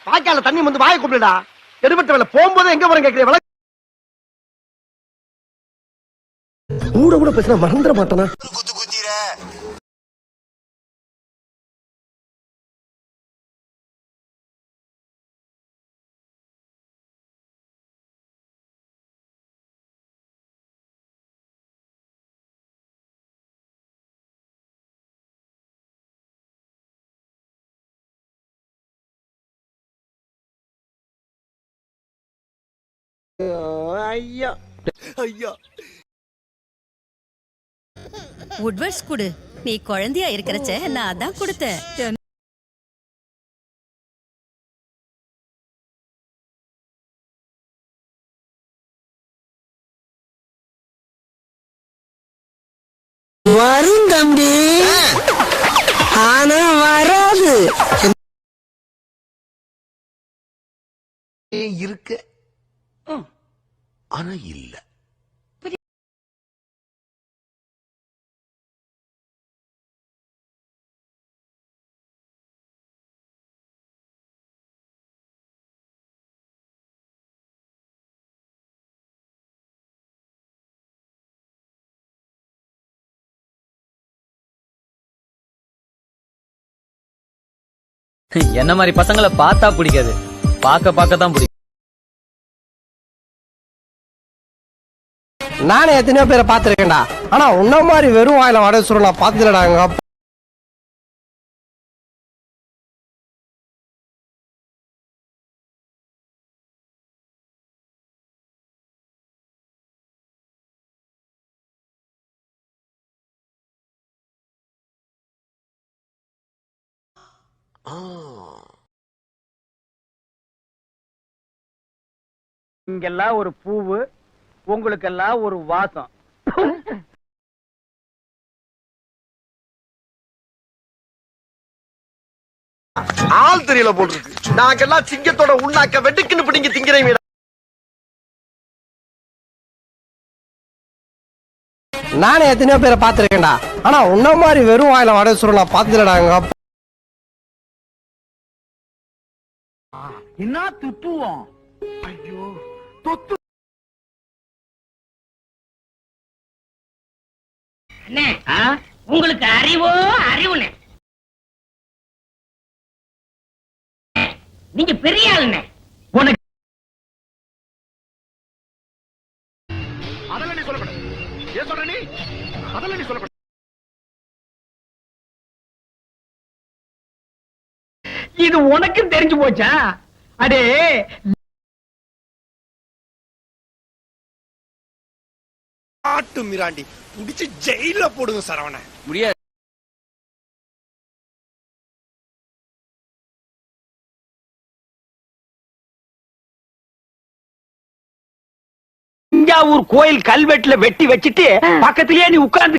வாய்க்கால தண்ணி வந்து வாயை கூப்பிடுடா. எடுபட்ட வேலை போகும்போது எங்க வரும் கேக்குறீங்க. கூட கூட பேசினா மறந்துட மாட்டானா? குத்து குத்திர ஐயா ஐயா வுட்வர்ட்ஸ் குடு. நீ குழந்தையா இருக்கிறச்ச நான் தான் கொடுத்தேன். வரும் தம்பி, ஆனா வராது. இருக்கு ஆனா இல்ல. என்ன மாதிரி பசங்களை பார்த்தா பிடிக்காது, பார்க்க தான் பிடிக்கும். நானே எத்தனையோ பேரை பார்த்திருக்கேன்டா. ஆனா உன்ன மாதிரி வெறும் வாயில வடை சுருள் நான் பார்த்ததுலடாங்க. இங்கெல்லாம் ஒரு பூவு, உங்களுக்கெல்லாம் ஒரு வாசம். ஆள் தெரியல போட்டுருக்கு. நாங்கெல்லாம் சிங்கத்தோட உண்ணாக்க வெட்டுக்குன்னு பிடிங்க திங்கிறீங்க. நானே எத்தனையோ பேரை பார்த்திருக்கேன்டா. ஆனா உன்ன மாதிரி வெறும் வாயில வடை சுருள் நான் பார்த்ததுலடாங்க. என்ன துத்துவோம்? ஐயோ தொத்து. உங்களுக்கு அறிவோ அறிவுனே, நீங்க பெரிய ஆளுனே. உனக்கு அதெல்லாம் நீ சொல்லப்பட. ஏன் சொல்ற நீ? அதெல்லாம் நீ சொல்லப்பட. இது உனக்கும் தெரிஞ்சு போச்சா? அடே ஆட்டு மிராண்டி புடிச்சு ஜெயில போடுங்க சரவண. முடியாது. தஞ்சாவூர் கோயில் கல்வெட்டுல வெட்டி வச்சிட்டு பக்கத்திலேயே நீ உட்கார்ந்து